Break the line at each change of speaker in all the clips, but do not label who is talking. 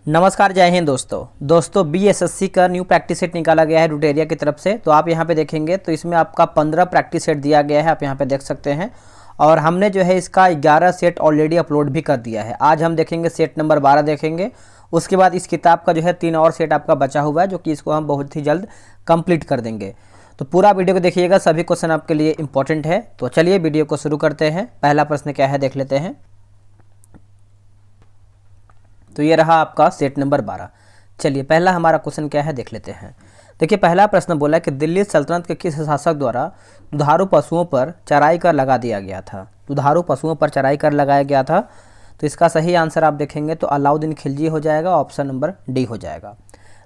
नमस्कार, जय हिंद दोस्तों बीएसएससी का न्यू प्रैक्टिस सेट निकाला गया है रुटेरिया की तरफ से। तो आप यहाँ पे देखेंगे तो इसमें आपका 15 प्रैक्टिस सेट दिया गया है, आप यहाँ पे देख सकते हैं। और हमने जो है इसका 11 सेट ऑलरेडी अपलोड भी कर दिया है। आज हम देखेंगे सेट नंबर 12 देखेंगे। उसके बाद इस किताब का जो है 3 और सेट आपका बचा हुआ है, जो कि इसको हम बहुत ही जल्द कंप्लीट कर देंगे। तो पूरा वीडियो को देखिएगा, सभी क्वेश्चन आपके लिए इंपॉर्टेंट है। तो चलिए वीडियो को शुरू करते हैं। पहला प्रश्न क्या है देख लेते हैं। तो ये रहा आपका सेट नंबर 12। चलिए पहला हमारा क्वेश्चन क्या है देख लेते हैं। देखिए पहला प्रश्न बोला कि दिल्ली सल्तनत के किस शासक द्वारा दुधारू पशुओं पर चराई कर लगा दिया गया था। दुधारू पशुओं पर चराई कर लगाया गया था। तो इसका सही आंसर आप देखेंगे तो अलाउद्दीन खिलजी हो जाएगा, ऑप्शन नंबर डी हो जाएगा।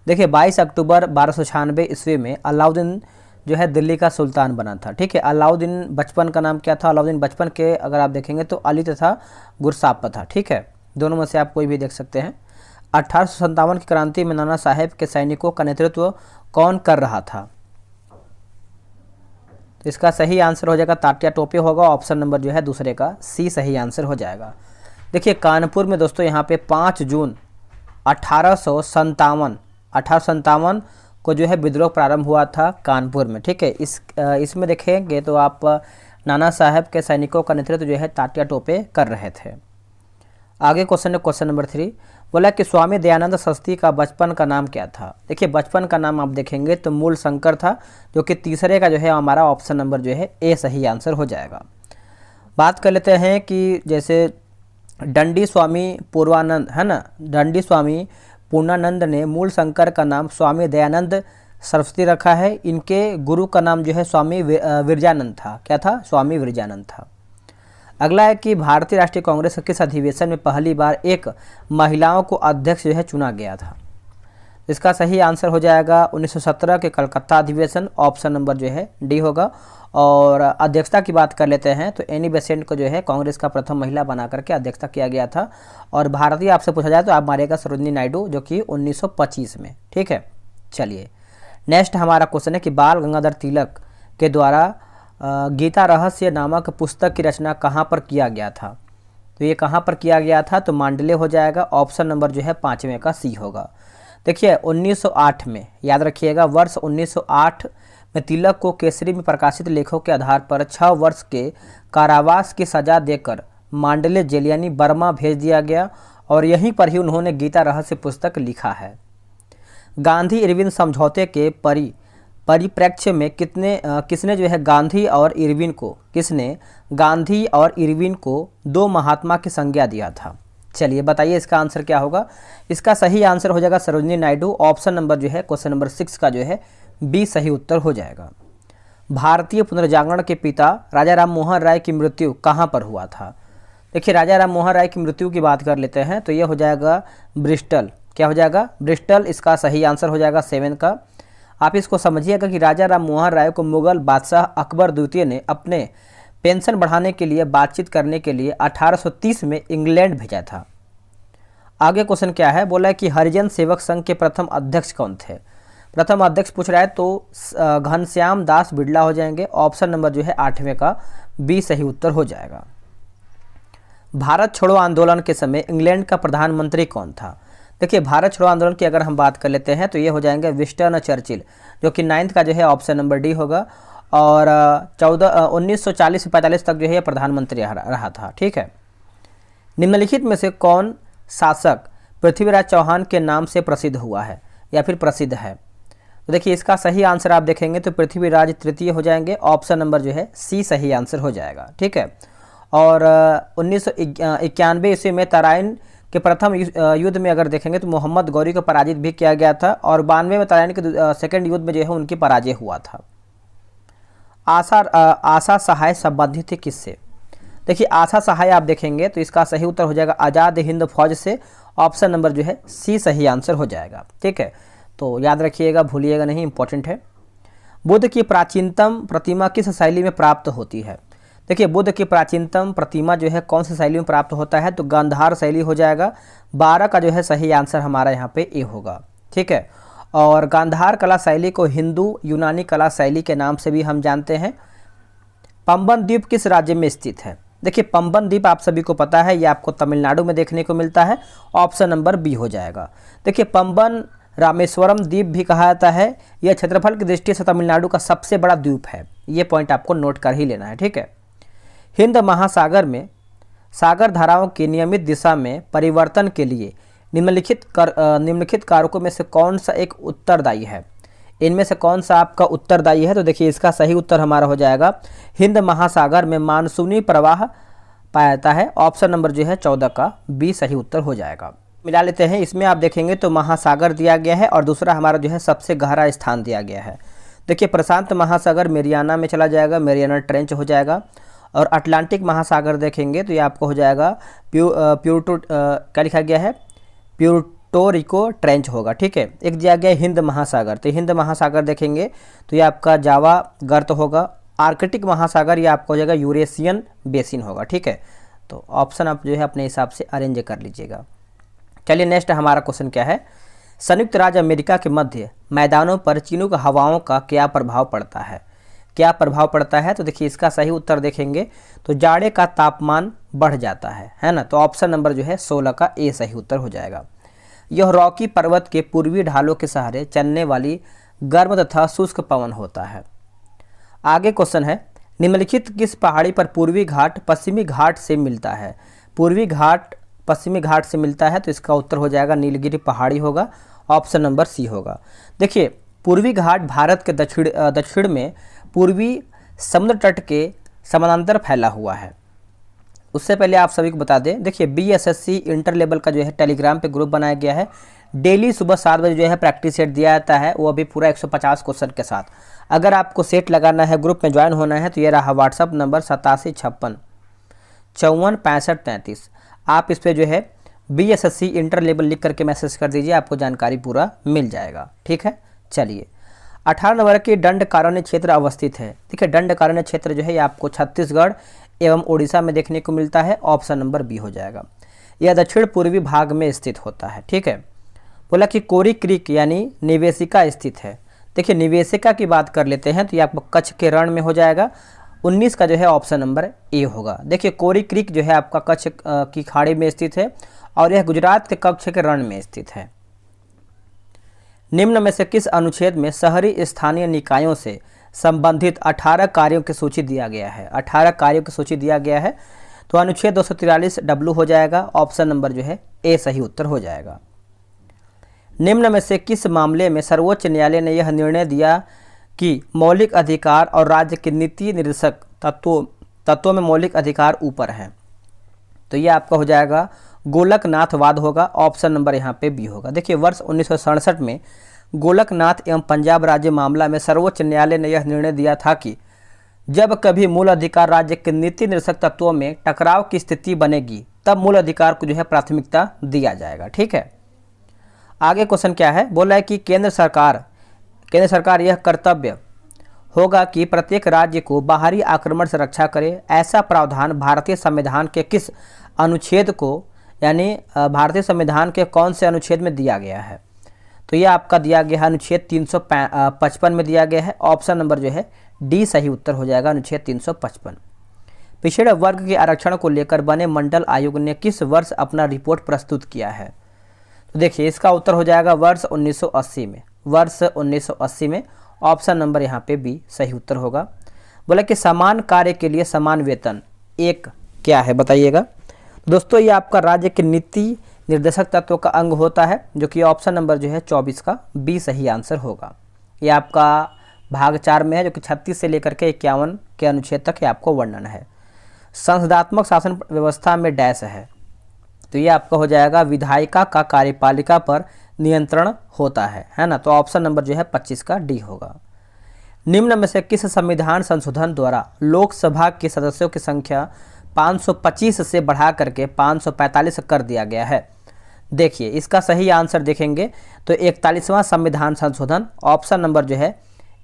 देखिए 22 अक्टूबर 1296 ईस्वी में अलाउद्दीन जो है दिल्ली का सुल्तान बना था। ठीक है, अलाउद्दीन बचपन का नाम क्या था? अलाउद्दीन बचपन के अगर आप देखेंगे तो अली तथा गुरसाप था। ठीक है, दोनों में से आप कोई भी देख सकते हैं। 1857 की क्रांति में नाना साहेब के सैनिकों का नेतृत्व कौन कर रहा था? तो इसका सही आंसर हो जाएगा तात्या टोपे होगा, ऑप्शन नंबर जो है दूसरे का सी सही आंसर हो जाएगा। देखिए कानपुर में दोस्तों यहाँ पे 5 जून 1857 को जो है विद्रोह प्रारंभ हुआ था कानपुर में। ठीक है, इसमें देखेंगे तो आप नाना साहेब के सैनिकों का नेतृत्व जो है तात्या टोपे कर रहे थे। आगे क्वेश्चन है क्वेश्चन नंबर 3। बोला कि स्वामी दयानंद सरस्वती का बचपन का नाम क्या था? देखिए बचपन का नाम आप देखेंगे तो मूल शंकर था, जो कि तीसरे का जो है हमारा ऑप्शन नंबर जो है ए सही आंसर हो जाएगा। बात कर लेते हैं कि जैसे दंडी स्वामी पूर्वानंद है ना, दंडी स्वामी पूर्णानंद ने मूल शंकर का नाम स्वामी दयानंद सरस्वती रखा है। इनके गुरु का नाम जो है स्वामी विरजानंद था। क्या था? स्वामी विरजानंद था। अगला है कि भारतीय राष्ट्रीय कांग्रेस के किस अधिवेशन में पहली बार एक महिलाओं को अध्यक्ष जो है चुना गया था? इसका सही आंसर हो जाएगा 1917 के कलकत्ता अधिवेशन, ऑप्शन नंबर जो है डी होगा। और अध्यक्षता की बात कर लेते हैं तो एनी बेसेंट को जो है कांग्रेस का प्रथम महिला बना करके अध्यक्षता किया गया था। और भारतीय आपसे पूछा जाए तो आप मारेगा सरोजिनी नायडू, जो कि 1925 में। ठीक है, चलिए नेक्स्ट हमारा क्वेश्चन है कि बाल गंगाधर तिलक के द्वारा गीता रहस्य नामक पुस्तक की रचना कहाँ पर किया गया था? तो ये कहाँ पर किया गया था? तो मांडले हो जाएगा, ऑप्शन नंबर जो है 5वें का सी होगा। देखिए 1908 में, याद रखिएगा, वर्ष 1908 में तिलक को केसरी में प्रकाशित लेखों के आधार पर 6 वर्ष के कारावास की सजा देकर मांडले जेल यानी बर्मा भेज दिया गया। और यहीं पर ही उन्होंने गीता रहस्य पुस्तक लिखा है। गांधी इरविन समझौते के परिप्रेक्ष्य में किसने जो है गांधी और इरविन को 2 महात्मा की संज्ञा दिया था? चलिए बताइए इसका आंसर क्या होगा। इसका सही आंसर हो जाएगा सरोजिनी नायडू, ऑप्शन नंबर जो है क्वेश्चन नंबर 6 का जो है बी सही उत्तर हो जाएगा। भारतीय पुनर्जागरण के पिता राजा राम मोहन राय की मृत्यु कहाँ पर हुआ था? देखिए राजा राम मोहन राय की मृत्यु की बात कर लेते हैं तो ये हो जाएगा ब्रिस्टल। क्या हो जाएगा? ब्रिस्टल। इसका सही आंसर हो जाएगा 7 का। आप इसको समझिएगा कि राजा राम मोहन राय को मुगल बादशाह अकबर द्वितीय ने अपने पेंशन बढ़ाने के लिए बातचीत करने के लिए 1830 में इंग्लैंड भेजा था। आगे क्वेश्चन क्या है? बोला है कि हरिजन सेवक संघ के प्रथम अध्यक्ष कौन थे? प्रथम अध्यक्ष पूछ रहा है तो घनश्याम दास बिड़ला हो जाएंगे, ऑप्शन नंबर जो है 8वें का बी सही उत्तर हो जाएगा। भारत छोड़ो आंदोलन के समय इंग्लैंड का प्रधानमंत्री कौन था? देखिए भारत छोड़ो आंदोलन की अगर हम बात कर लेते हैं तो ये हो जाएंगे विंस्टन चर्चिल, जो कि 9th का जो है ऑप्शन नंबर डी होगा। और 1940 से 45 तक जो है प्रधानमंत्री रहा था। ठीक है, निम्नलिखित में से कौन शासक पृथ्वीराज चौहान के नाम से प्रसिद्ध हुआ है या फिर प्रसिद्ध है? तो देखिए इसका सही आंसर आप देखेंगे तो पृथ्वीराज तृतीय हो जाएंगे, ऑप्शन नंबर जो है सी सही आंसर हो जाएगा। ठीक है, और 1991 ईस्वी में तराइन के प्रथम युद्ध में अगर देखेंगे तो मोहम्मद गौरी को पराजित भी किया गया था। और 92 में तराइन के सेकेंड युद्ध में जो है उनकी पराजय हुआ था। आशा सहाय संबंधित थी किससे? देखिए आशा सहाय आप देखेंगे तो इसका सही उत्तर हो जाएगा आज़ाद हिंद फौज से, ऑप्शन नंबर जो है सी सही आंसर हो जाएगा। ठीक है, तो याद रखिएगा, भूलिएगा नहीं, इंपॉर्टेंट है। बुद्ध की प्राचीनतम प्रतिमा किस शैली में प्राप्त होती है? देखिए बुद्ध की प्राचीनतम प्रतिमा जो है कौन सी शैली में प्राप्त होता है? तो गांधार शैली हो जाएगा। 12 का जो है सही आंसर हमारा यहाँ पे ए होगा। ठीक है, और गांधार कला शैली को हिंदू यूनानी कला शैली के नाम से भी हम जानते हैं। पंबन द्वीप किस राज्य में स्थित है? देखिए पंबन द्वीप आप सभी को पता है, ये आपको तमिलनाडु में देखने को मिलता है, ऑप्शन नंबर बी हो जाएगा। देखिए पंबन रामेश्वरम द्वीप भी कहा जाता है, यह क्षेत्रफल की दृष्टि से तमिलनाडु का सबसे बड़ा द्वीप है, ये पॉइंट आपको नोट कर ही लेना है, ठीक है। हिंद महासागर में सागर धाराओं की नियमित दिशा में परिवर्तन के लिए निम्नलिखित कारकों में से कौन सा एक उत्तरदायी है? इनमें से कौन सा आपका उत्तरदायी है? तो देखिए इसका सही उत्तर हमारा हो जाएगा हिंद महासागर में मानसूनी प्रवाह पाया जाता है, ऑप्शन नंबर जो है 14 का बी सही उत्तर हो जाएगा। मिला लेते हैं, इसमें आप देखेंगे तो महासागर दिया गया है और दूसरा हमारा जो है सबसे गहरा स्थान दिया गया है। देखिए प्रशांत महासागर मेरियाना में चला जाएगा, मेरियाना ट्रेंच हो जाएगा। और अटलांटिक महासागर देखेंगे तो ये आपको हो जाएगा क्या लिखा गया है, प्यूर्टो ट्रेंच होगा, ठीक है। एक दिया गया है हिंद महासागर, तो हिंद महासागर देखेंगे तो ये आपका जावा गर्त होगा। आर्कटिक महासागर ये आपको हो जाएगा यूरेशियन बेसिन होगा, ठीक है। तो ऑप्शन आप जो है अपने हिसाब से अरेंज कर लीजिएगा। चलिए नेक्स्ट हमारा क्वेश्चन क्या है, संयुक्त राज्य अमेरिका के मध्य मैदानों पर चिनूक हवाओं का क्या प्रभाव पड़ता है? क्या प्रभाव पड़ता है? तो देखिए इसका सही उत्तर देखेंगे तो जाड़े का तापमान बढ़ जाता है ना। तो ऑप्शन नंबर जो है 16 का ए सही उत्तर हो जाएगा। यह रॉकी पर्वत के पूर्वी ढालों के सहारे चलने वाली गर्म तथा शुष्क पवन होता है। आगे क्वेश्चन है, निम्नलिखित किस पहाड़ी पर पूर्वी घाट पश्चिमी घाट से मिलता है? पूर्वी घाट पश्चिमी घाट से मिलता है, तो इसका उत्तर हो जाएगा नीलगिरी पहाड़ी होगा, ऑप्शन नंबर सी होगा। देखिए पूर्वी घाट भारत के दक्षिण में पूर्वी समुद्र तट के समानांतर फैला हुआ है। उससे पहले आप सभी को बता दें, देखिए बीएसएससी इंटर लेवल का जो है टेलीग्राम पे ग्रुप बनाया गया है। डेली सुबह 7 बजे जो है प्रैक्टिस सेट दिया जाता है, वो अभी पूरा 150 क्वेश्चन के साथ। अगर आपको सेट लगाना है, ग्रुप में ज्वाइन होना है, तो ये रहा व्हाट्सअप नंबर 8756546533। आप इस पर जो है बीएसएससी इंटर लेवल लिख करके मैसेज कर दीजिए, आपको जानकारी पूरा मिल जाएगा, ठीक है। चलिए 18 नंबर के दंडकारण्य क्षेत्र अवस्थित है। देखिए दंडकारण्य क्षेत्र जो है ये आपको छत्तीसगढ़ एवं उड़ीसा में देखने को मिलता है, ऑप्शन नंबर बी हो जाएगा। यह दक्षिण पूर्वी भाग में स्थित होता है, ठीक है। बोला कि कोरी क्रीक यानी निवेशिका स्थित है। देखिए निवेशिका की बात कर लेते हैं तो ये आपको कच्छ के रण में हो जाएगा, 19 का जो है ऑप्शन नंबर ए होगा। देखिए कोरी क्रीक जो है आपका कच्छ की खाड़ी में स्थित है और यह गुजरात के कच्छ के रण में स्थित है। निम्न में से किस अनुच्छेद में शहरी स्थानीय निकायों से संबंधित 18 कार्यों की सूची दिया गया है? 18 कार्यों की सूची दिया गया है, तो अनुच्छेद 243 डब्लू हो जाएगा, ऑप्शन नंबर जो है ए सही उत्तर हो जाएगा। निम्न में से किस मामले में सर्वोच्च न्यायालय ने यह निर्णय दिया कि मौलिक अधिकार और राज्य के नीति निर्देशक तत्वों में मौलिक अधिकार ऊपर है? तो यह आपका हो जाएगा गोलकनाथवाद होगा, ऑप्शन नंबर यहाँ पे बी होगा। देखिए वर्ष 1967 में गोलकनाथ एवं पंजाब राज्य मामला में सर्वोच्च न्यायालय ने यह निर्णय दिया था कि जब कभी मूल अधिकार राज्य के नीति निर्देशक तत्वों में टकराव की स्थिति बनेगी तब मूल अधिकार को जो है प्राथमिकता दिया जाएगा, ठीक है। आगे क्वेश्चन क्या है, बोला है कि केंद्र सरकार यह कर्तव्य होगा कि प्रत्येक राज्य को बाहरी आक्रमण से रक्षा करे। ऐसा प्रावधान भारतीय संविधान के किस अनुच्छेद को, यानी भारतीय संविधान के कौन से अनुच्छेद में दिया गया है? तो यह आपका दिया गया है अनुच्छेद 355 में दिया गया है, ऑप्शन नंबर जो है डी सही उत्तर हो जाएगा, अनुच्छेद 355। पिछड़े वर्ग के आरक्षण को लेकर बने मंडल आयोग ने किस वर्ष अपना रिपोर्ट प्रस्तुत किया है? तो देखिए इसका उत्तर हो जाएगा वर्ष 1980 में, वर्ष 1980 में, ऑप्शन नंबर यहाँ पे बी सही उत्तर होगा। बोला कि समान कार्य के लिए समान वेतन एक क्या है बताइएगा? दोस्तों ये आपका राज्य के नीति निर्देशक तत्व का अंग होता है, जो कि ऑप्शन नंबर जो है 24 का बी सही आंसर होगा। ये आपका भाग 4 में है, जो कि 36 से लेकर के 51 के अनुच्छेद तक ये आपको वर्णन है। संसदात्मक शासन व्यवस्था में डैश है, तो ये आपका हो जाएगा विधायिका का कार्यपालिका पर नियंत्रण होता है ना। तो ऑप्शन नंबर जो है 25 का डी होगा। निम्न में से किस संविधान संशोधन द्वारा लोकसभा के सदस्यों की संख्या 525 से बढ़ा करके 545 कर दिया गया है? देखिए इसका सही आंसर देखेंगे तो 41वां संविधान संशोधन, ऑप्शन नंबर जो है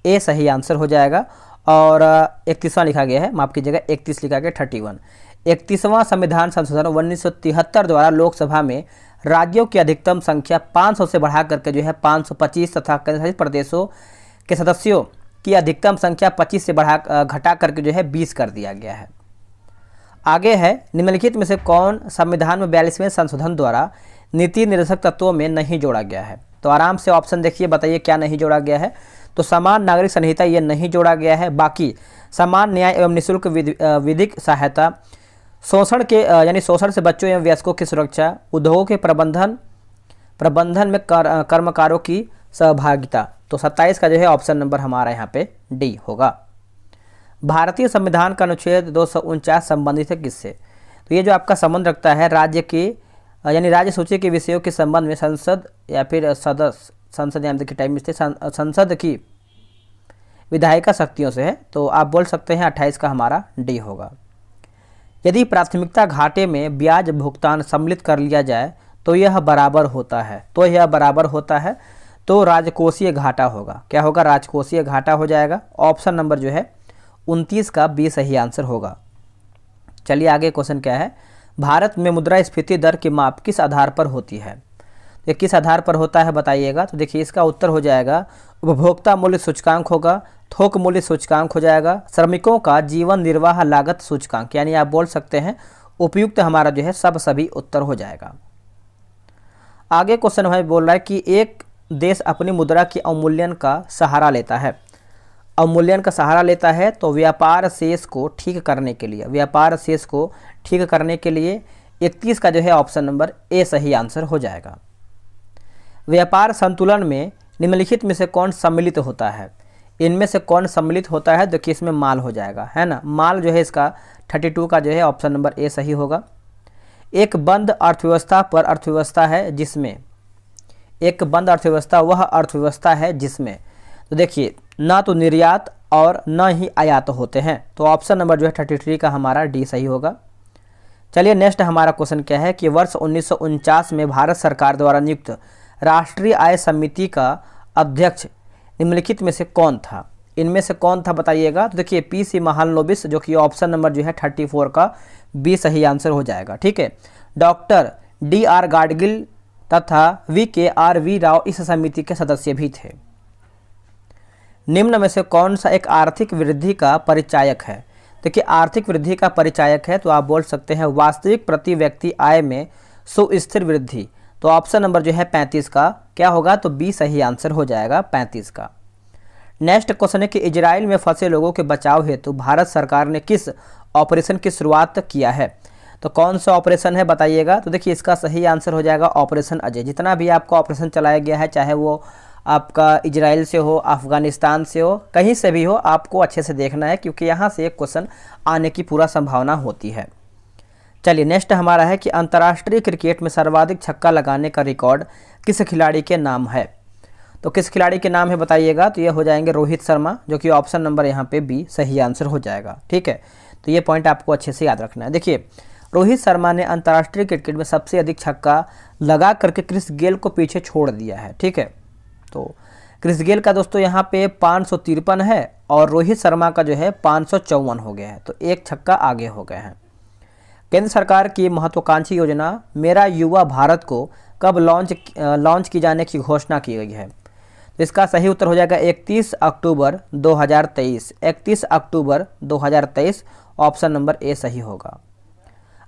ए सही आंसर हो जाएगा। और 31वां लिखा गया है, माफ कीजिएगा 31 लिखा गया 31। 31वां संविधान संशोधन 1973 द्वारा लोकसभा में राज्यों की अधिकतम संख्या 500 से बढ़ा करके जो है 525 तथा केंद्रशासित प्रदेशों के सदस्यों की अधिकतम संख्या 25 से घटा करके जो है 20 कर दिया गया है। आगे है, निम्नलिखित में से कौन संविधान में 42वें संशोधन द्वारा नीति निर्देशक तत्वों में नहीं जोड़ा गया है? तो आराम से ऑप्शन देखिए, बताइए क्या नहीं जोड़ा गया है। तो समान नागरिक संहिता ये नहीं जोड़ा गया है। बाकी समान न्याय एवं निःशुल्क विधिक सहायता, शोषण के यानी शोषण से बच्चों एवं वयस्कों की सुरक्षा, उद्योगों के प्रबंधन में कर्मकारों की सहभागिता। तो 27 का जो है ऑप्शन नंबर हमारा यहाँ पे डी होगा। भारतीय संविधान का अनुच्छेद 249 संबंधित है किससे? तो ये जो आपका संबंध रखता है राज्य की यानी राज्य सूची के विषयों के संबंध में संसद या फिर सदस्य, संसद यानी कि टाइम मिस्टेक, संसद की विधायिका शक्तियों से है। तो आप बोल सकते हैं 28 का हमारा डी होगा। यदि प्राथमिकता घाटे में ब्याज भुगतान सम्मिलित कर लिया जाए तो यह बराबर होता है, तो राजकोषीय घाटा होगा। क्या होगा? राजकोषीय घाटा हो जाएगा। ऑप्शन नंबर जो है 29 का बी सही आंसर होगा। चलिए आगे क्वेश्चन क्या है, भारत में मुद्रास्फीति दर की माप किस आधार पर होती है? ये किस आधार पर होता है बताइएगा। तो देखिए इसका उत्तर हो जाएगा उपभोक्ता मूल्य सूचकांक होगा, थोक मूल्य सूचकांक हो जाएगा, श्रमिकों का जीवन निर्वाह लागत सूचकांक, यानी आप बोल सकते हैं उपयुक्त हमारा जो है सभी उत्तर हो जाएगा। आगे क्वेश्चन हमें बोल रहा है कि एक देश अपनी मुद्रा की अवमूल्यन का सहारा लेता है, तो व्यापार शेष को ठीक करने के लिए 31 का जो है ऑप्शन नंबर ए सही आंसर हो जाएगा। व्यापार संतुलन में निम्नलिखित में से कौन सम्मिलित होता है? इनमें से कौन सम्मिलित होता है? देखिए इसमें माल हो जाएगा, है ना। माल जो है इसका 32 का जो है ऑप्शन नंबर ए सही होगा। एक बंद अर्थव्यवस्था है जिसमें तो देखिए ना तो निर्यात और न ही आयात होते हैं। तो ऑप्शन नंबर जो है 33 का हमारा डी सही होगा। चलिए नेक्स्ट हमारा क्वेश्चन क्या है कि वर्ष 1949 में भारत सरकार द्वारा नियुक्त राष्ट्रीय आय समिति का अध्यक्ष निम्नलिखित में से कौन था? इनमें से कौन था बताइएगा। तो देखिए पी.सी. महालनोबिस, जो कि ऑप्शन नंबर जो है 34 का बी सही आंसर हो जाएगा। ठीक है, डॉक्टर डी.आर. गाडगिल तथा वी.के.आर.वी. राव इस समिति के सदस्य भी थे। निम्न में से कौन सा एक आर्थिक वृद्धि का परिचायक है? देखिए आर्थिक वृद्धि का परिचायक है तो आप बोल सकते हैं वास्तविक प्रति व्यक्ति आय में सुस्थिर वृद्धि। तो ऑप्शन नंबर जो है 35 का क्या होगा? तो बी सही आंसर हो जाएगा 35 का। नेक्स्ट क्वेश्चन है कि इजराइल में फंसे लोगों के बचाव हेतु भारत सरकार ने किस ऑपरेशन की शुरुआत किया है? तो कौन सा ऑपरेशन है बताइएगा। तो देखिए इसका सही आंसर हो जाएगा ऑपरेशन अजय। जितना भी आपका ऑपरेशन चलाया गया है, चाहे वो आपका इजराइल से हो, अफगानिस्तान से हो, कहीं से भी हो, आपको अच्छे से देखना है क्योंकि यहाँ से एक क्वेश्चन आने की पूरा संभावना होती है। चलिए नेक्स्ट हमारा है कि अंतर्राष्ट्रीय क्रिकेट में सर्वाधिक छक्का लगाने का रिकॉर्ड किस खिलाड़ी के नाम है? तो किस खिलाड़ी के नाम है बताइएगा। तो ये हो जाएंगे रोहित शर्मा, जो कि ऑप्शन नंबर यहाँ पे बी सही आंसर हो जाएगा। ठीक है, तो ये पॉइंट आपको अच्छे से याद रखना है। देखिए रोहित शर्मा ने अंतर्राष्ट्रीय क्रिकेट में सबसे अधिक छक्का लगा करके क्रिस गेल को पीछे छोड़ दिया है। ठीक है, तो क्रिस गेल का दोस्तों यहाँ पे 553 है और रोहित शर्मा का जो है 554 हो गया है, तो एक छक्का आगे हो गए हैं। केंद्र सरकार की महत्वाकांक्षी योजना मेरा युवा भारत को कब लॉन्च की जाने की घोषणा की गई है? तो इसका सही उत्तर हो जाएगा 31 अक्टूबर 2023। 31 अक्टूबर 2023 ऑप्शन नंबर ए सही होगा।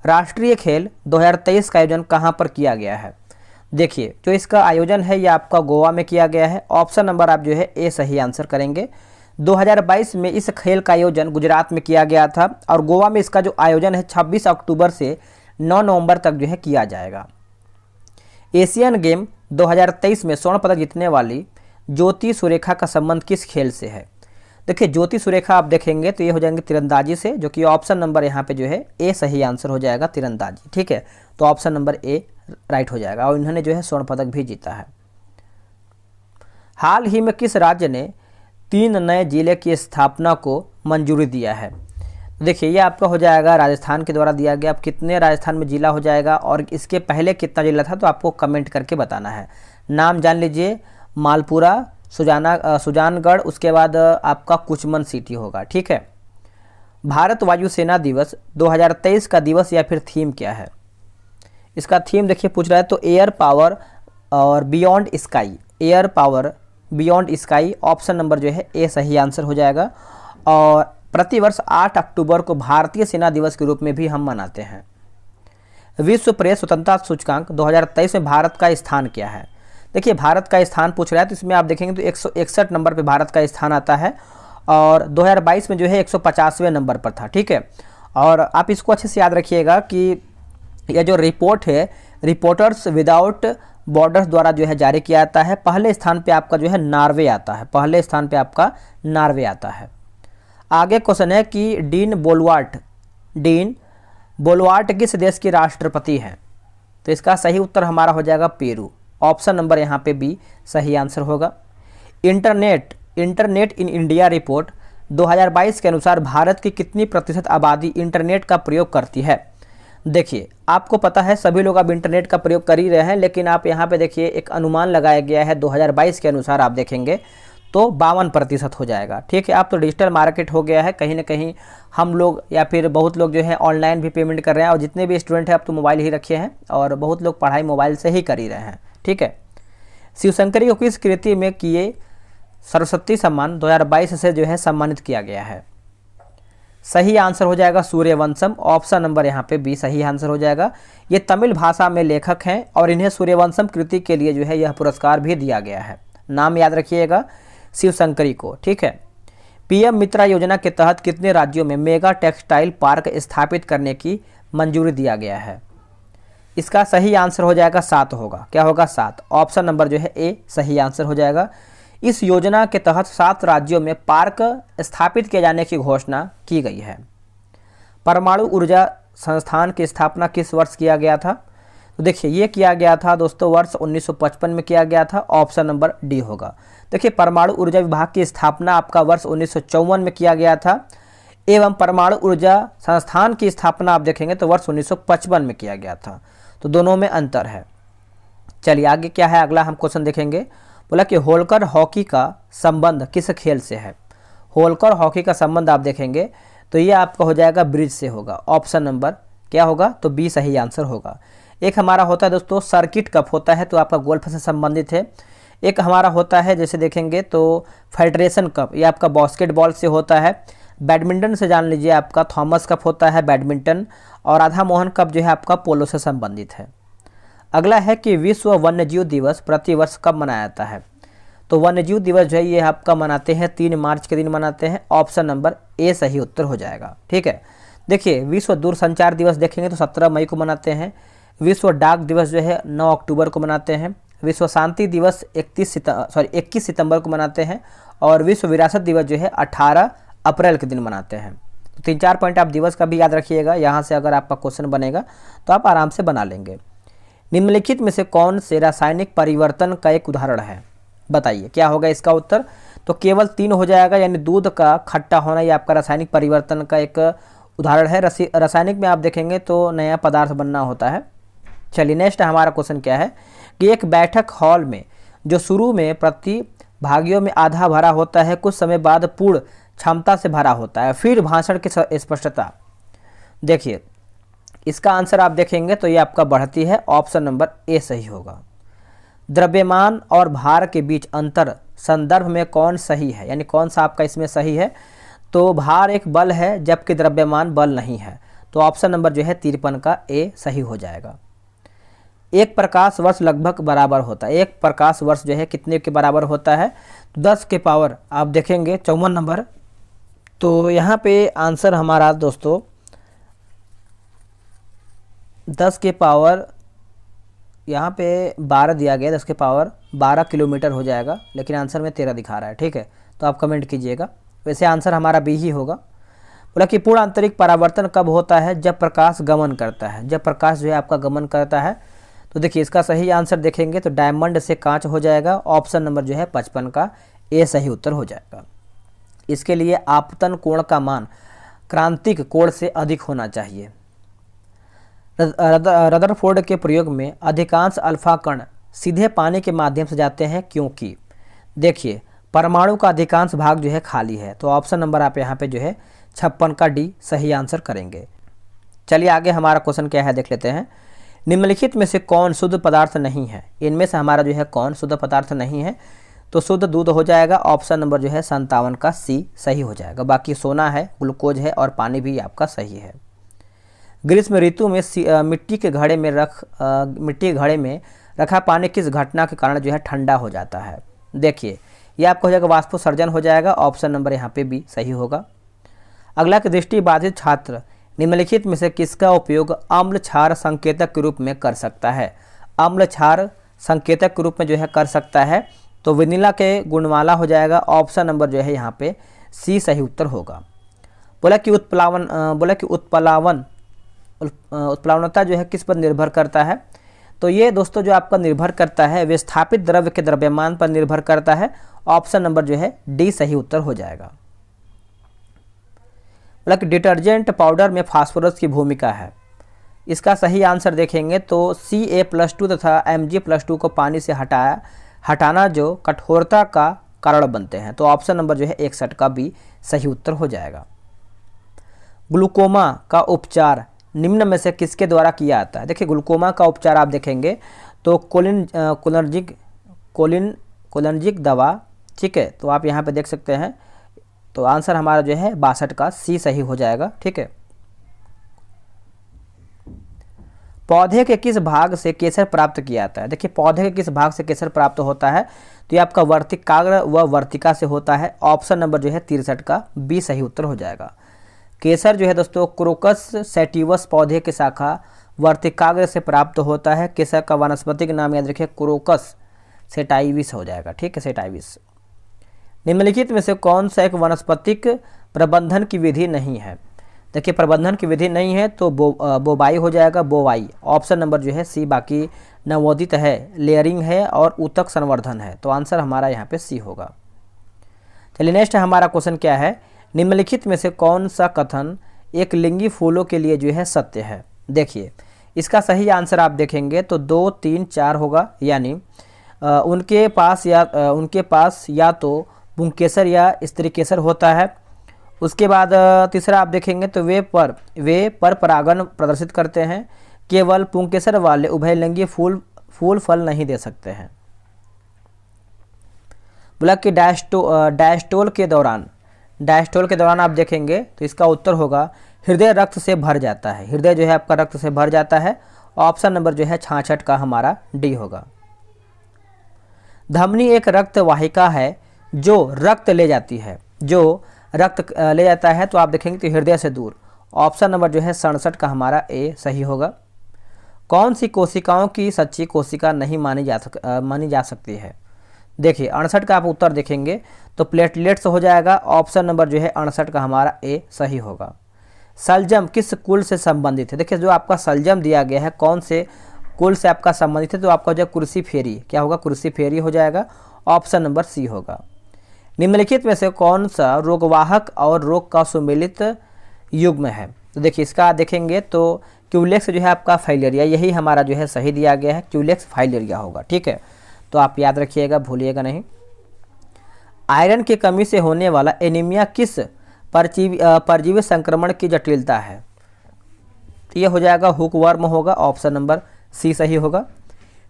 राष्ट्रीय खेल 2023 का आयोजन कहाँ पर किया गया है? देखिए जो इसका आयोजन है ये आपका गोवा में किया गया है। ऑप्शन नंबर आप जो है ए सही आंसर करेंगे। 2022 में इस खेल का आयोजन गुजरात में किया गया था और गोवा में इसका जो आयोजन है 26 अक्टूबर से 9 नवंबर तक जो है किया जाएगा। एशियन गेम 2023 में स्वर्ण पदक जीतने वाली ज्योति सुरेखा का संबंध किस खेल से है? देखिए ज्योति सुरेखा आप देखेंगे तो ये हो जाएंगे तीरंदाजी से, जो कि ऑप्शन नंबर यहाँ पे जो है ए सही आंसर हो जाएगा तीरंदाजी। ठीक है, तो ऑप्शन नंबर ए राइट हो जाएगा और इन्होंने जो है स्वर्ण पदक भी जीता है। हाल ही में किस राज्य ने 3 नए जिले की स्थापना को मंजूरी दिया है? देखिए ये आपका हो जाएगा राजस्थान के द्वारा दिया गया। अब कितने राजस्थान में जिला हो जाएगा और इसके पहले कितना जिला था तो आपको कमेंट करके बताना है। नाम जान लीजिए, मालपुरा, सुजानगढ़, उसके बाद आपका कुचमन सिटी होगा। ठीक है, भारत वायुसेना दिवस 2023 का दिवस या फिर थीम क्या है? इसका थीम देखिए पूछ रहा है तो एयर पावर और beyond sky, air power beyond sky option number जो है ए सही आंसर हो जाएगा। और प्रतिवर्ष 8 अक्टूबर को भारतीय सेना दिवस के रूप में भी हम मनाते हैं। विश्व प्रेस स्वतंत्रता सूचकांक 2023 में भारत का स्थान क्या है? देखिए भारत का स्थान पूछ रहा है, तो इसमें आप देखेंगे तो 161 नंबर पे भारत का स्थान आता है और 2022 में जो है 150वें नंबर पर था। ठीक है, और आप इसको अच्छे से याद रखिएगा कि यह जो रिपोर्ट है रिपोर्टर्स विदाउट बॉर्डर्स द्वारा जो है जारी किया जाता है। पहले स्थान पे आपका जो है नॉर्वे आता है, पहले स्थान पे आपका नॉर्वे आता है। आगे क्वेश्चन है कि डीन बोलवार्ट किस देश के राष्ट्रपति हैं? तो इसका सही उत्तर हमारा हो जाएगा पेरू। ऑप्शन नंबर यहाँ पे बी सही आंसर होगा। इंटरनेट इन इंडिया रिपोर्ट 2022 के अनुसार भारत की कितनी प्रतिशत आबादी इंटरनेट का प्रयोग करती है? देखिए आपको पता है सभी लोग अब इंटरनेट का प्रयोग कर ही रहे हैं, लेकिन आप यहाँ पे देखिए एक अनुमान लगाया गया है 2022 के अनुसार आप देखेंगे तो 52% हो जाएगा। ठीक है, आप तो डिजिटल मार्केट हो गया है, कहीं ना कहीं हम लोग या फिर बहुत लोग जो है ऑनलाइन भी पेमेंट कर रहे हैं और जितने भी स्टूडेंट हैं अब तो मोबाइल ही रखे हैं और बहुत लोग पढ़ाई मोबाइल से ही कर ही रहे हैं। ठीक है, शिवशंकरी को किस कृति में किए सरस्वती सम्मान 2022 से जो है सम्मानित किया गया है? सही आंसर हो जाएगा सूर्यवंशम। ऑप्शन नंबर यहाँ पे बी सही आंसर हो जाएगा। ये तमिल भाषा में लेखक हैं और इन्हें सूर्यवंशम कृति के लिए जो है यह पुरस्कार भी दिया गया है। नाम याद रखिएगा शिवशंकरी को। ठीक है, पीएम मित्रा योजना के तहत कितने राज्यों में मेगा टेक्सटाइल पार्क स्थापित करने की मंजूरी दिया गया है? इसका सही आंसर हो जाएगा 7 होगा। क्या होगा? 7। ऑप्शन नंबर जो है ए सही आंसर हो जाएगा। इस योजना के तहत 7 राज्यों में पार्क स्थापित किए जाने की घोषणा की गई है। परमाणु ऊर्जा संस्थान की स्थापना किस वर्ष किया गया था? तो देखिए ये किया गया था दोस्तों वर्ष 1955 में किया गया था। ऑप्शन नंबर डी होगा। देखिए परमाणु ऊर्जा विभाग की स्थापना आपका वर्ष 1954 में किया गया था एवं परमाणु ऊर्जा संस्थान की स्थापना आप देखेंगे तो वर्ष 1955 में किया गया था, तो दोनों में अंतर है। चलिए आगे क्या है, अगला हम क्वेश्चन देखेंगे। बोला कि होलकर हॉकी का संबंध किस खेल से है? होलकर हॉकी का संबंध आप देखेंगे तो ये आपका हो जाएगा ब्रिज से होगा। ऑप्शन नंबर क्या होगा? तो बी सही आंसर होगा। एक हमारा होता है दोस्तों सर्किट कप होता है तो आपका गोल्फ से संबंधित है। एक हमारा होता है जैसे देखेंगे तो फेडरेशन कप, ये आपका बास्केटबॉल से होता है। बैडमिंटन से जान लीजिए आपका थॉमस कप होता है बैडमिंटन, और राधा मोहन कप जो है आपका पोलो से संबंधित है। अगला है कि विश्व वन्यजीव दिवस प्रतिवर्ष कब मनाया जाता है? तो वन्यजीव दिवस जो है ये आपका मनाते हैं 3 मार्च के दिन मनाते हैं। ऑप्शन नंबर ए सही उत्तर हो जाएगा। ठीक है, देखिए विश्व दूरसंचार दिवस देखेंगे तो 17 मई को मनाते हैं। विश्व डाक दिवस जो है 9 अक्टूबर को मनाते हैं। विश्व शांति दिवस 21 सितंबर को मनाते हैं और विश्व विरासत दिवस जो है 18 अप्रैल के दिन मनाते हैं। तो 3-4 पॉइंट आप दिवस का भी याद रखिएगा, यहाँ से अगर आपका क्वेश्चन बनेगा तो आप आराम से बना लेंगे। निम्नलिखित में से कौन से रासायनिक परिवर्तन का एक उदाहरण है? बताइए क्या होगा इसका उत्तर? तो केवल 3 हो जाएगा, यानी दूध का खट्टा होना ये आपका रासायनिक परिवर्तन का एक उदाहरण है। रासायनिक में आप देखेंगे तो नया पदार्थ बनना होता है। चलिए नेक्स्ट हमारा क्वेश्चन क्या है कि एक बैठक हॉल में जो शुरू में प्रतिभागियों में आधा भरा होता है कुछ समय बाद पूर्ण क्षमता से भरा होता है, फिर भाषण की स्पष्टता। देखिए इसका आंसर आप देखेंगे तो ये आपका बढ़ती है। ऑप्शन नंबर ए सही होगा। द्रव्यमान और भार के बीच अंतर संदर्भ में कौन सही है, यानी कौन सा आपका इसमें सही है? तो भार एक बल है जबकि द्रव्यमान बल नहीं है, तो ऑप्शन नंबर जो है 53 का ए सही हो जाएगा। एक प्रकाश वर्ष लगभग बराबर होता है, एक प्रकाश वर्ष जो है कितने के बराबर होता है? 10 के पावर आप देखेंगे 54 नंबर। तो यहाँ पे आंसर हमारा दोस्तों 10 के पावर यहाँ पे 12 दिया गया, 10 के पावर 12 किलोमीटर हो जाएगा, लेकिन आंसर में 13 दिखा रहा है। ठीक है, तो आप कमेंट कीजिएगा। वैसे आंसर हमारा बी ही होगा। बोला कि पूर्ण आंतरिक परावर्तन कब होता है? जब प्रकाश गमन करता है, जब प्रकाश जो है आपका गमन करता है। तो देखिए इसका सही आंसर देखेंगे तो डायमंड से कांच हो जाएगा। ऑप्शन नंबर जो है 55 का ए सही उत्तर हो जाएगा। इसके लिए आपतन कोण का मान क्रांतिक कोण से अधिक होना चाहिए। रदरफोर्ड के प्रयोग में अधिकांश अल्फा कण सीधे पानी के माध्यम से जाते हैं क्योंकि देखिए परमाणु का अधिकांश भाग जो है खाली है, तो ऑप्शन नंबर आप यहाँ पे जो है 56 का डी सही आंसर करेंगे। चलिए आगे हमारा क्वेश्चन क्या है देख लेते हैं। निम्नलिखित में से कौन शुद्ध पदार्थ नहीं है? इनमें से हमारा जो है कौन शुद्ध पदार्थ नहीं है? तो शुद्ध दूध हो जाएगा। ऑप्शन नंबर जो है 57 का सी सही हो जाएगा। बाकी सोना है, ग्लूकोज है और पानी भी आपका सही है। ग्रीष्म ऋतु में मिट्टी के घड़े में रखा पानी किस घटना के कारण जो है ठंडा हो जाता है? देखिए ये आपका हो जाएगा वाष्पोत्सर्जन हो जाएगा। ऑप्शन नंबर यहाँ पे भी सही होगा। अगला कि दृष्टिबाधित छात्र निम्नलिखित में से किसका उपयोग अम्ल क्षार संकेतक के रूप में कर सकता है? अम्ल क्षार संकेतक के रूप में जो है कर सकता है तो वेनिला के गुणमाला हो जाएगा। ऑप्शन नंबर जो है यहाँ पे सी सही उत्तर होगा। बोला कि उत्प्लावनता जो है किस पर निर्भर करता है? तो ये दोस्तों जो आपका निर्भर करता है विस्थापित द्रव्य के द्रव्यमान पर निर्भर करता है। ऑप्शन नंबर जो है डी सही उत्तर हो जाएगा। बोला कि डिटर्जेंट पाउडर में फास्फोरस की भूमिका है। इसका सही आंसर देखेंगे तो Ca+2 तथा Mg+2 को पानी से हटाना जो कठोरता का कारण बनते हैं। तो ऑप्शन नंबर जो है 61 का भी सही उत्तर हो जाएगा। ग्लूकोमा का उपचार निम्न में से किसके द्वारा किया जाता है? देखिए ग्लूकोमा का उपचार आप देखेंगे तो कोलिनर्जिक दवा, ठीक है, तो आप यहाँ पे देख सकते हैं। तो आंसर हमारा जो है 62 का सी सही हो जाएगा। ठीक है। पौधे के किस भाग से केसर प्राप्त किया जाता है? देखिए पौधे के किस भाग से केसर प्राप्त होता है? तो ये आपका वर्तिकाग्र व वर्तिका से होता है। ऑप्शन नंबर जो है 63 का बी सही उत्तर हो जाएगा। केसर जो है दोस्तों क्रोकस सैटिवस पौधे की शाखा वर्तिकाग्र से प्राप्त होता है। केसर का वानस्पतिक नाम याद रखिए क्रोकस सेटाइविस हो जाएगा। ठीक है, सेटाइविस। निम्नलिखित में से कौन सा एक वनस्पतिक प्रबंधन की विधि नहीं है? देखिए प्रबंधन की विधि नहीं है तो बोवाई हो जाएगा, बोवाई। ऑप्शन नंबर जो है सी। बाकी नवोदित है, लेयरिंग है और ऊतक संवर्धन है। तो आंसर हमारा यहाँ पे सी होगा। चलिए नेक्स्ट हमारा क्वेश्चन क्या है? निम्नलिखित में से कौन सा कथन एक लिंगी फूलों के लिए जो है सत्य है? देखिए इसका सही आंसर आप देखेंगे तो 2, 3, 4 होगा। यानी उनके पास या तो पुंकेसर या स्त्री केसर होता है। उसके बाद तीसरा आप देखेंगे तो वे पर परागण प्रदर्शित करते हैं। केवल पुंकेसर वाले उभयलिंगी फूल फल नहीं दे सकते हैं। बोला कि डायस्टोल के दौरान आप देखेंगे तो इसका उत्तर होगा हृदय रक्त से भर जाता है। हृदय जो है आपका रक्त से भर जाता है। ऑप्शन नंबर जो है 66 का हमारा डी होगा। धमनी एक रक्त वाहिका है जो रक्त ले जाती है, जो रक्त ले जाता है। तो आप देखेंगे तो हृदय से दूर। ऑप्शन नंबर जो है 67 का हमारा ए सही होगा। कौन सी कोशिकाओं की सच्ची कोशिका नहीं मानी जा सकती है? देखिए 68 का आप उत्तर देखेंगे तो प्लेटलेट्स हो जाएगा। ऑप्शन नंबर जो है 68 का हमारा ए सही होगा। सलजम किस कुल से संबंधित है? देखिए जो आपका सलजम दिया गया है कौन से कुल से आपका संबंधित है? तो आपका जो क्रूसीफेरी, क्या होगा? क्रूसीफेरी हो जाएगा। ऑप्शन नंबर सी होगा। निम्नलिखित में से कौन सा रोगवाहक और रोग का सुमेलित युग्म है? तो देखिए इसका देखेंगे तो क्यूलेक्स जो है आपका फाइलेरिया, यही हमारा जो है सही दिया गया है। क्यूलेक्स फाइलेरिया होगा। ठीक है, तो आप याद रखिएगा, भूलिएगा नहीं। आयरन की कमी से होने वाला एनीमिया किस परजीवी संक्रमण की जटिलता है? तो ये हो जाएगा हुकवर्म होगा। ऑप्शन नंबर सी सही होगा।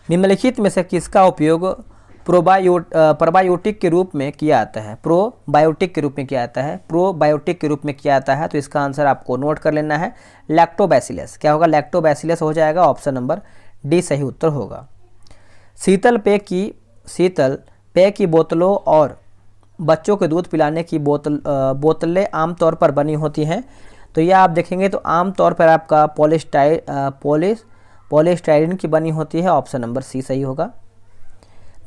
निम्नलिखित में से किसका उपयोग प्रोबायोटिक के रूप में किया जाता है? प्रोबायोटिक के रूप में किया जाता है। प्रोबायोटिक के रूप में किया जाता है तो इसका आंसर आपको नोट कर लेना है लैक्टोबैसिलस। क्या होगा? लैक्टोबैसिलस हो जाएगा। ऑप्शन नंबर डी सही उत्तर होगा। शीतल पेय की बोतलों और बच्चों को दूध पिलाने की बोतलें आमतौर पर बनी होती हैं। तो यह आप देखेंगे तो आमतौर पर आपका पॉलीस्टाइरीन की बनी होती है। ऑप्शन नंबर सी सही होगा।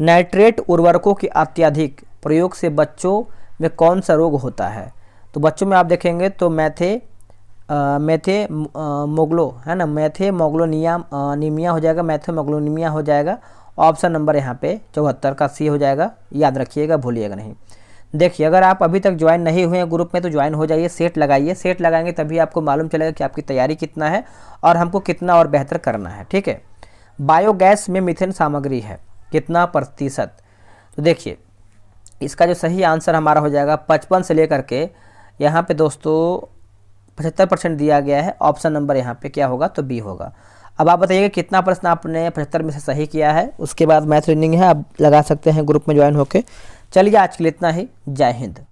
नाइट्रेट उर्वरकों के अत्यधिक प्रयोग से बच्चों में कौन सा रोग होता है? तो बच्चों में आप देखेंगे तो मैथेमोग्लो है ना, मैथेमोग्लोनिमिया हो जाएगा। मैथेमोग्लोनिमिया हो जाएगा। ऑप्शन नंबर यहाँ पे 74 का सी हो जाएगा। याद रखिएगा, भूलिएगा नहीं। देखिए अगर आप अभी तक ज्वाइन नहीं हुए हैं ग्रुप में तो ज्वाइन हो जाइए, सेट लगाइए। सेट लगाएंगे तभी आपको मालूम चलेगा कि आपकी तैयारी कितना है और हमको कितना और बेहतर करना है। ठीक है। बायोगैस में मीथेन सामग्री है कितना प्रतिशत? तो देखिए इसका जो सही आंसर हमारा हो जाएगा 55 से लेकर के यहाँ पे दोस्तों 75% दिया गया है। ऑप्शन नंबर यहाँ पे क्या होगा? तो बी होगा। अब आप बताइएगा कितना प्रश्न आपने 75 में से सही किया है। उसके बाद मैथ रीजनिंग है, आप लगा सकते हैं ग्रुप में ज्वाइन होके। चलिए आज के लिए इतना ही। जय हिंद।